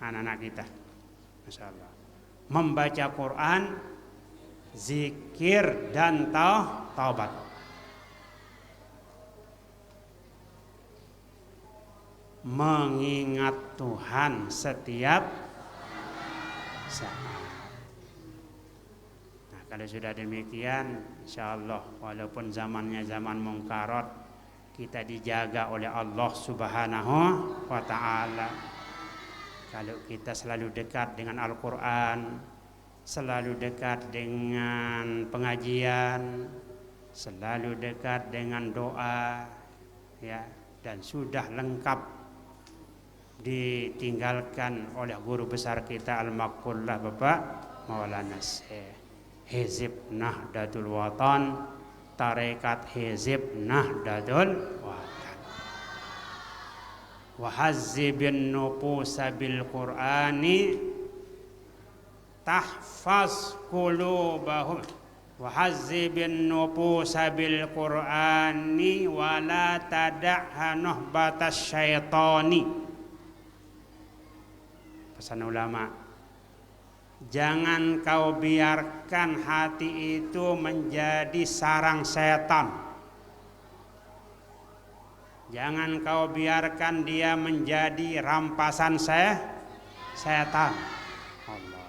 anak-anak kita. Masya Allah. Membaca Quran, zikir dan taubat. Mengingat Tuhan setiap saat. Nah, kalau sudah demikian, insya Allah walaupun zamannya zaman mungkarat, kita dijaga oleh Allah Subhanahu wa ta'ala. Kalau kita selalu dekat dengan Al-Quran, selalu dekat dengan pengajian, selalu dekat dengan doa, ya, dan sudah lengkap ditinggalkan oleh guru besar kita Al-Maqullah Bapak Maulana Syekh Hizib Nahdlatul Watan, Tarekat Hizib Nahdlatul Watan. Wa hazzibin nufusa bil Qur'ani tahfaz qulubahum. Wa hazzibin nufusa bil Qur'ani wa la tada'ha nuhbatas syaitani. Pesan ulama, jangan kau biarkan hati itu menjadi sarang setan. Jangan kau biarkan dia menjadi rampasan setan. Allah,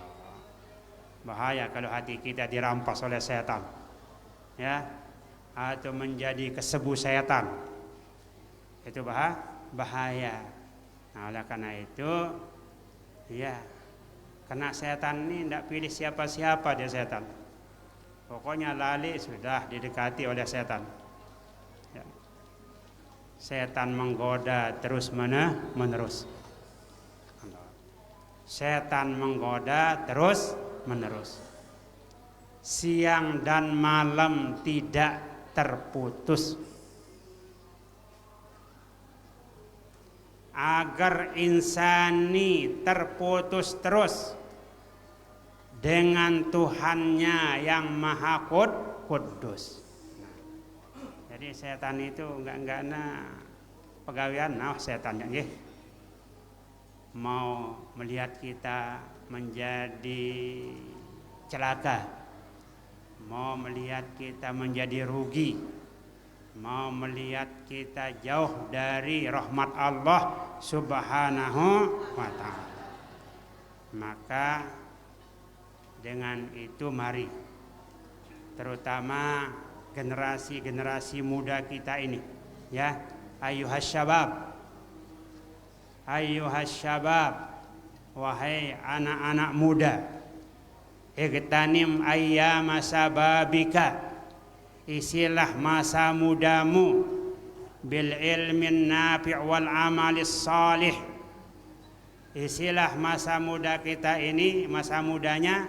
bahaya kalau hati kita dirampas oleh setan, ya, atau menjadi kesebu setan. Itu bahaya. Nah, oleh karena itu, ya, karena setan ini tidak pilih siapa-siapa dia setan. Pokoknya lali sudah didekati oleh setan. Ya. Setan menggoda terus menerus. Setan menggoda terus menerus. Siang dan malam tidak terputus. Agar insani terputus terus dengan Tuhannya yang Maha Kudus. Jadi setan itu enggak pegawaian setan ya, mau melihat kita menjadi celaka, mau melihat kita menjadi rugi, mau melihat kita jauh dari rahmat Allah Subhanahu wa ta'ala. Maka dengan itu mari, terutama generasi muda kita ini, ya, ayyuhas syabab, wahai anak-anak muda, igtanim ayyama sababika, isilah masa mudamu bil ilmin nafi' wal amalis salih. Isilah masa muda kita ini, masa mudanya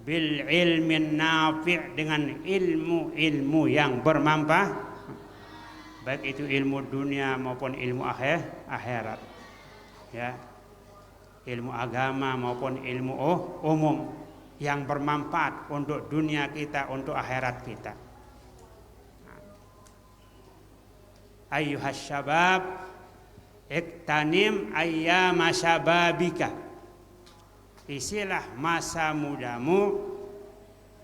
bil ilmin nafi' dengan ilmu yang bermanfaat, baik itu ilmu dunia maupun ilmu akhirat, ya, ilmu agama maupun ilmu umum yang bermanfaat untuk dunia kita, untuk akhirat kita. Ayyuhas syabab, iktanim ayyama syababika, isilah masa mudamu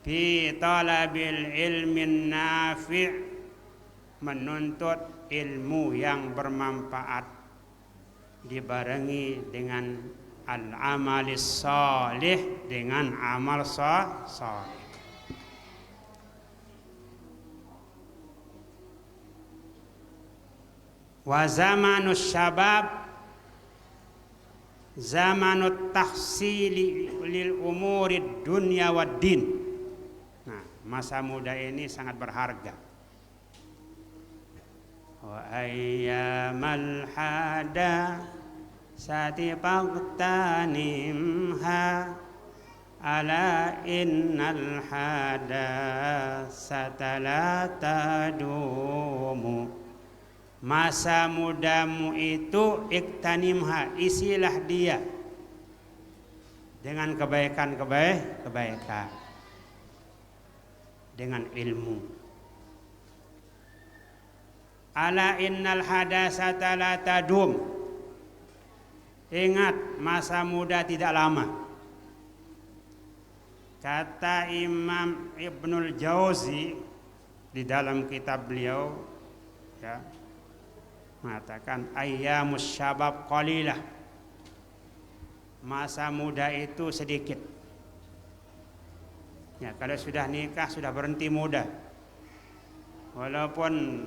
fi talabil ilmin nafi', menuntut ilmu yang bermanfaat dibarengi dengan al-amalis salih, dengan amal salih. Wa zamanus syabab zamanut tahsili lil umurid dunya wad din. Nah, masa muda ini sangat berharga. Wa ayyamal hada satibaqtanimha ala innal hada satalatadumu. Masa mudamu itu iktanimha, isilah dia dengan kebaikan, dengan ilmu. Ala innal hadasata la tadum, Ingat, masa muda tidak lama. Kata Imam Ibnul Jauzi di dalam kitab beliau, ya, mengatakan ayyamus syabab qalilah. Masa muda itu sedikit. Ya, kalau sudah nikah sudah berhenti muda. Walaupun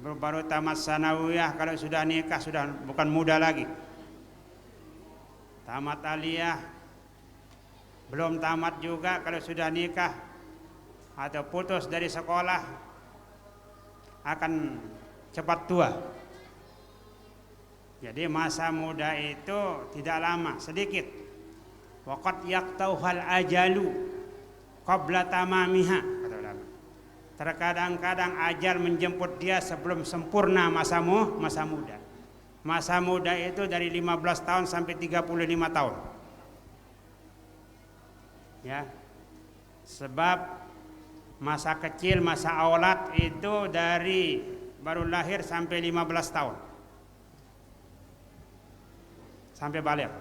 baru tamat sanawiyah, kalau sudah nikah sudah bukan muda lagi. Tamat aliyah, belum tamat juga kalau sudah nikah atau putus dari sekolah akan cepat tua. Jadi masa muda itu tidak lama, sedikit. Waqad yaqtauhal ajalu qabla tamamiha, kata ulama. Terkadang-kadang ajal menjemput dia sebelum sempurna masa muda. Masa muda itu dari 15 tahun sampai 35 tahun. Ya. Sebab masa kecil, masa aulat itu dari baru lahir sampai 15 tahun. Sampai balik.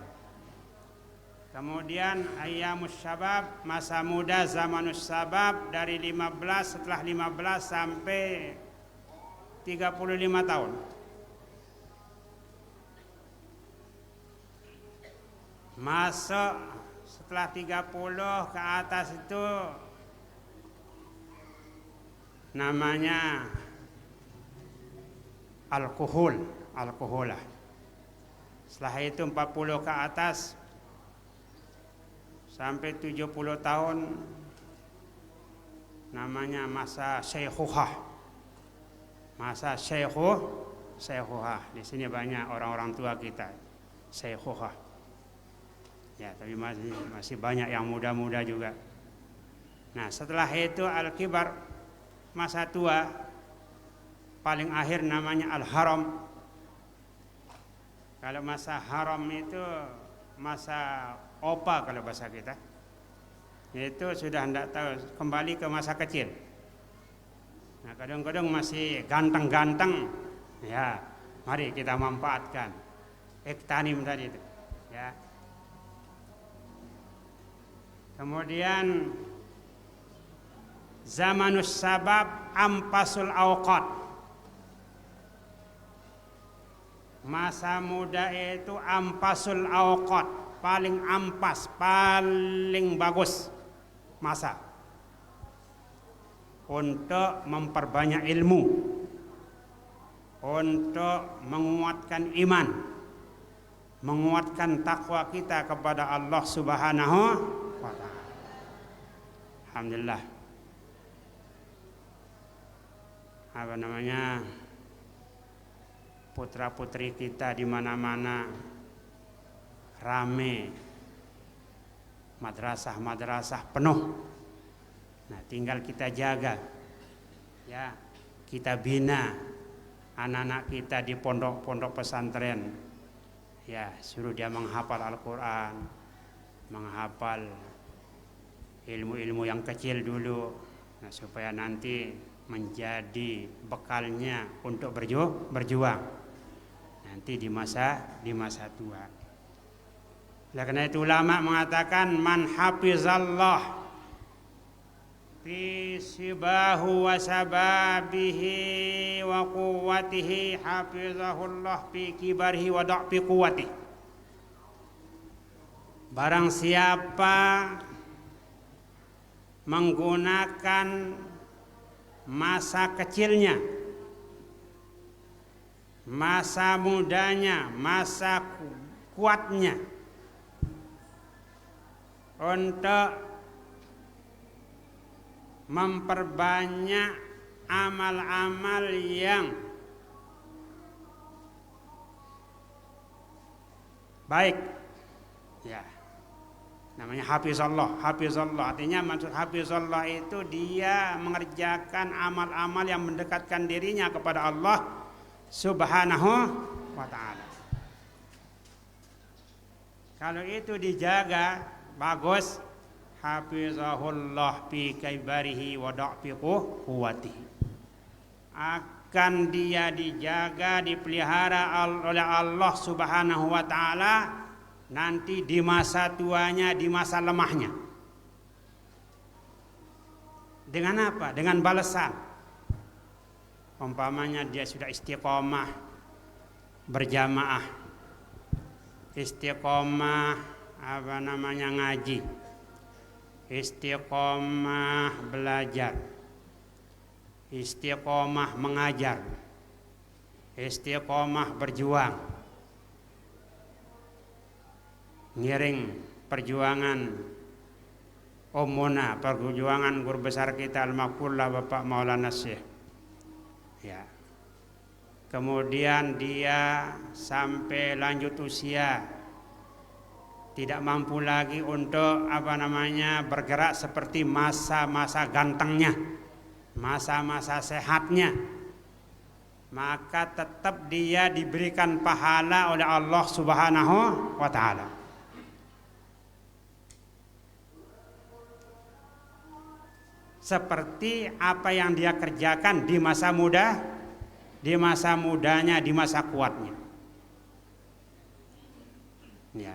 Kemudian ayyamus syabab, masa muda, zamanus syabab dari 15, setelah 15 sampai 35 tahun. Masuk setelah 30 ke atas itu namanya alkoholah. Setelah itu 40 ke atas sampai 70 tahun namanya masa syaikhuhah. Masa syaikhuhah. Di sini banyak orang-orang tua kita syaikhuhah. Ya, tapi masih banyak yang muda-muda juga. Nah, setelah itu al-kibar, masa tua. Paling akhir namanya al-haram. Kalau masa haram itu masa opa kalau bahasa kita. Itu sudah tidak tahu, kembali ke masa kecil. Nah, kadang-kadang masih ganteng-ganteng. Ya, mari kita manfaatkan. Iktanim tadi itu. Ya. Kemudian zamanus sabab ampasul awqat. Masa muda itu ampasul awqat, paling ampas, paling bagus masa untuk memperbanyak ilmu, untuk menguatkan iman, menguatkan takwa kita kepada Allah Subhanahu wa ta'ala. Alhamdulillah. Putra-putri kita di mana-mana rame, madrasah penuh. Nah, tinggal kita jaga, ya, kita bina anak-anak kita di pondok-pondok pesantren. Ya, suruh dia menghafal Al-Quran, menghafal ilmu-ilmu yang kecil dulu, nah, supaya nanti menjadi bekalnya untuk berjuang nanti di masa tua. Oleh karena itu ulama mengatakan man hafizallah fi sibahu wa sababihi wa quwwatihi hafizahullah fi kibarihi wa da'fi quwwatihi. Barang siapa menggunakan masa kecilnya, masa mudanya, masa kuatnya untuk memperbanyak amal-amal yang baik, ya, namanya hafizallah. Hafizallah artinya, maksud hafizallah itu dia mengerjakan amal-amal yang mendekatkan dirinya kepada Allah Subhanahu wa ta'ala. Kalau itu dijaga bagus, hafizahullah fi kaibarihi wa da'fi quwwatihi. Akan dia dijaga, dipelihara oleh Allah Subhanahu wa ta'ala nanti di masa tuanya, di masa lemahnya. Dengan apa? Dengan balasan. Umpamanya dia sudah istiqomah berjamaah, istiqomah ngaji, istiqomah belajar, istiqomah mengajar, istiqomah berjuang, ngiring perjuangan Ummuna, perjuangan guru besar kita Al-Maqullah Bapak Maulana Syekh. Ya. Kemudian dia sampai lanjut usia, tidak mampu lagi untuk bergerak seperti masa-masa gantengnya, masa-masa sehatnya, maka tetap dia diberikan pahala oleh Allah Subhanahu wa taala. Seperti apa yang dia kerjakan di masa muda, di masa mudanya, di masa kuatnya. Ya.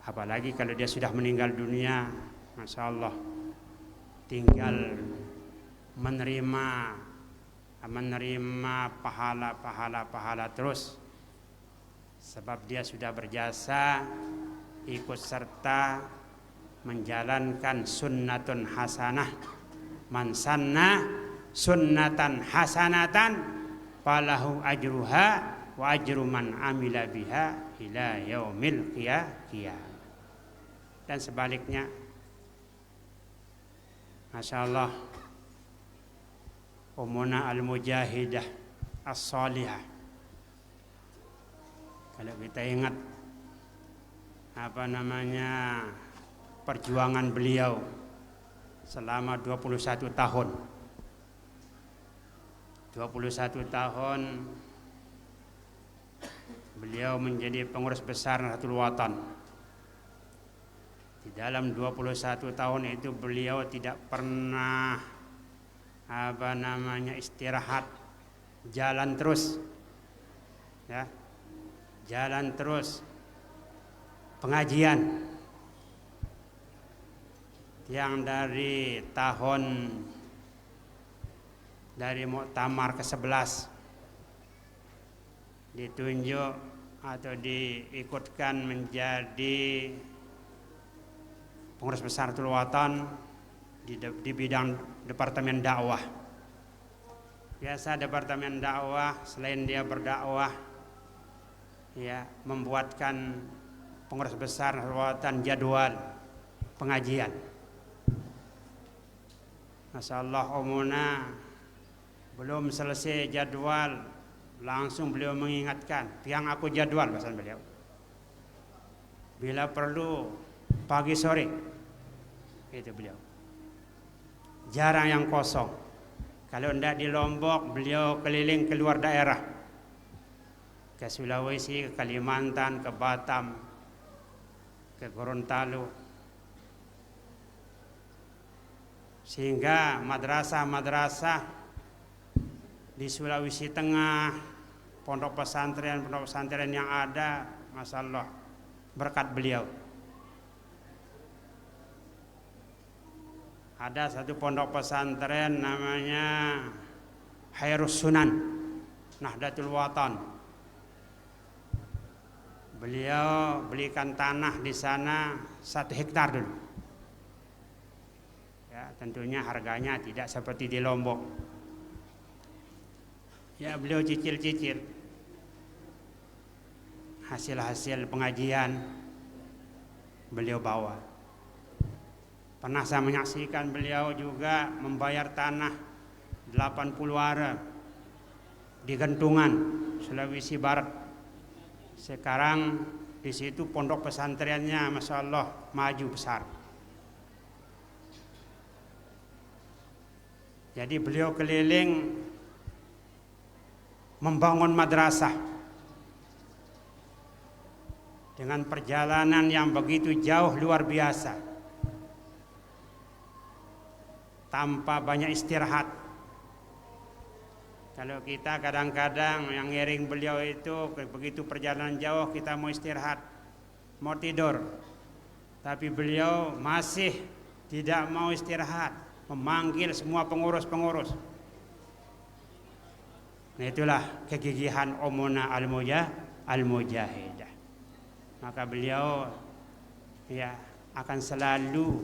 Apalagi kalau dia sudah meninggal dunia, Masya Allah, tinggal menerima pahala terus, sebab dia sudah berjasa ikut serta menjalankan sunnatun hasanah. Man sanna sunnatan hasanatan falahu ajruha wa ajru man amila biha ila yaumil qiyamah. Dan sebaliknya, Masya Allah, Ummuna al-mujahidah as-salihah, kalau kita ingat perjuangan beliau selama 21 tahun. 21 tahun beliau menjadi pengurus besar Nahdlatul Watan. Di dalam 21 tahun itu beliau tidak pernah istirahat, jalan terus. Ya. Jalan terus pengajian. Yang dari muktamar ke-11 ditunjuk atau diikutkan menjadi pengurus besar Nahdlatul Watan di bidang departemen dakwah. Biasa departemen dakwah selain dia berdakwah, ya, membuatkan pengurus besar Nahdlatul Watan jadwal pengajian. Masya Allah, Ummuna belum selesai jadwal, langsung beliau mengingatkan, "Tiang aku jadwal," bahasa beliau. "Bila perlu pagi sore." Itu beliau. Jarang yang kosong. Kalau tidak di Lombok, beliau keliling keluar daerah. Ke Sulawesi, ke Kalimantan, ke Batam, ke Gorontalo. Sehingga madrasah-madrasah di Sulawesi Tengah, pondok pesantren yang ada, Masya Allah, berkat beliau. Ada satu pondok pesantren namanya Khairus Sunan Nahdlatul Watan. Beliau belikan tanah di sana 1 hektar dulu. Ya, tentunya harganya tidak seperti di Lombok. Ya, beliau cicil-cicil hasil-hasil pengajian beliau bawa. Pernah saya menyaksikan beliau juga membayar tanah 80 ara di Gentungan, Sulawesi Barat. Sekarang di situ pondok pesantrennya, Masya Allah, maju besar. Jadi beliau keliling membangun madrasah dengan perjalanan yang begitu jauh, luar biasa, tanpa banyak istirahat. Kalau kita kadang-kadang yang ngiring beliau itu begitu perjalanan jauh kita mau istirahat, mau tidur, tapi beliau masih tidak mau istirahat, memanggil semua pengurus-pengurus. Nah, itulah kegigihan Ummuna Al-Mujahidah. Maka beliau ya akan selalu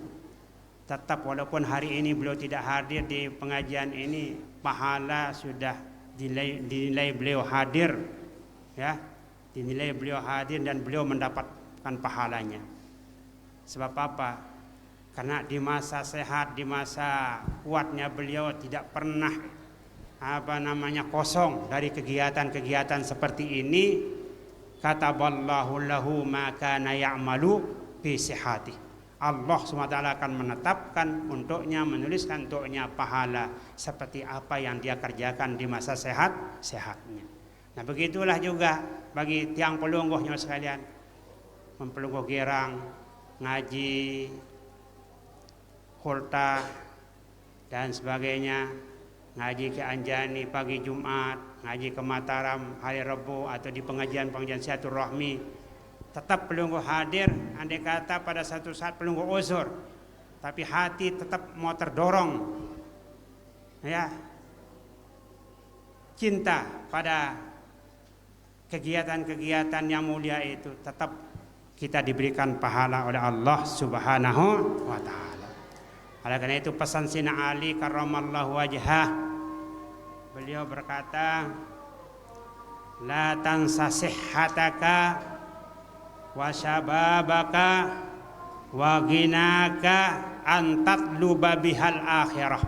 tetap, walaupun hari ini beliau tidak hadir di pengajian ini, pahala sudah dinilai beliau hadir, ya, dinilai beliau hadir dan beliau mendapatkan pahalanya. Sebab apa? Karena di masa sehat, di masa kuatnya beliau tidak pernah kosong dari kegiatan-kegiatan seperti ini. Kataballahu lahu ma kana ya'malu fi sihhati. Allah SWT akan menetapkan untuknya, menuliskan untuknya pahala seperti apa yang dia kerjakan di masa sehatnya. Nah, begitulah juga bagi tiang pelungguhnya sekalian, mempelungguh girang, ngaji, khultah dan sebagainya, ngaji ke Anjani pagi Jumat, ngaji ke Mataram hari Rabu atau di pengajian-pengajian silaturahmi, tetap pelungguh hadir. Andai kata pada satu saat pelungguh uzur, tapi hati tetap mau terdorong, ya, cinta pada kegiatan-kegiatan yang mulia itu, tetap kita diberikan pahala oleh Allah Subhanahu wa ta'ala. Oleh karena itu pesan Sina Ali karramallahu wajhah, beliau berkata, la tansa sihhataka wa syababaka wa ghinaka an tatluba bihal akhirah.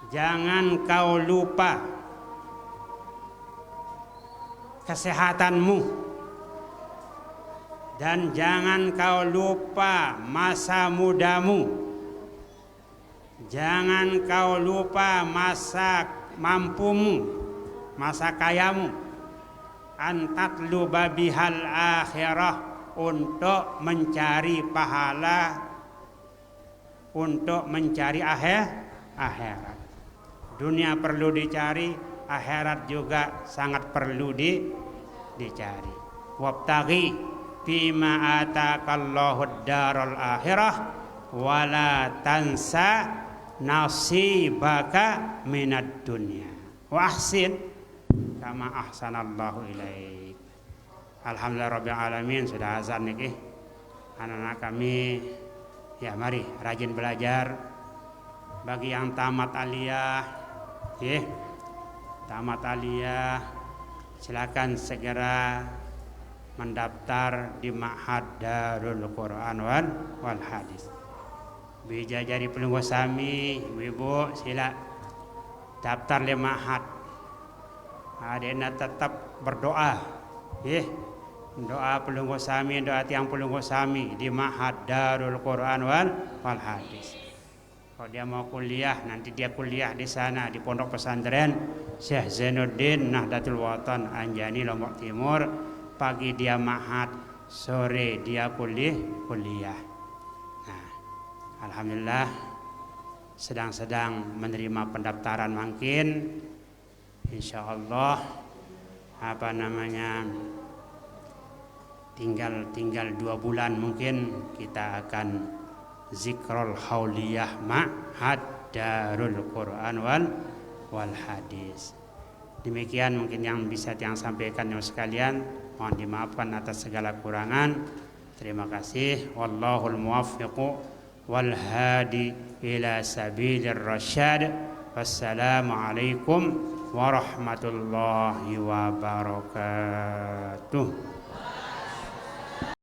Jangan kau lupa kesehatanmu dan jangan kau lupa masa mudamu. Jangan kau lupa masa mampumu, masa kayamu. Antatluba bihal akhirah, untuk mencari pahala, untuk mencari akhirat. Dunia perlu dicari, akhirat juga sangat perlu dicari. Wabtaghi bima atakallahu ad-darul akhirah wala tansa nasibaka minad dunya wa ahsin kama ahsanallahu ilaik. Alhamdulillah rabbil alamin. Sudah azan niki anak-anak kami, ya mari rajin belajar. Bagi yang tamat aliyah, tamat aliyah, silakan segera mendaftar di Ma'had Darul Quran wal Hadis. Bija jadi pelungguh sami, ibu-ibu sila daftar di Ma'had. Adena tetap berdoa, doa pelungguh sami, doa tiang pelungguh sami di Ma'had Darul Quran wal Hadis. Kalau dia mau kuliah, nanti dia kuliah di sana di Pondok Pesantren Syekh Zainuddin Nahdlatul Watan Anjani Lombok Timur. Pagi dia Ma'had, sore dia kuliah. Nah, alhamdulillah sedang menerima pendaftaran makin. Insyaallah tinggal 2 bulan mungkin kita akan zikrul hauliyah Ma'had Darul Quran wal Hadis. Demikian mungkin yang bisa yang sampaikan sekalian. Mohon dimaafkan atas segala kurangan. Terima kasih. Wallahul muwaffiqu wal hadi ila sabilir rasyad. Wassalamualaikum warahmatullahi wabarakatuh.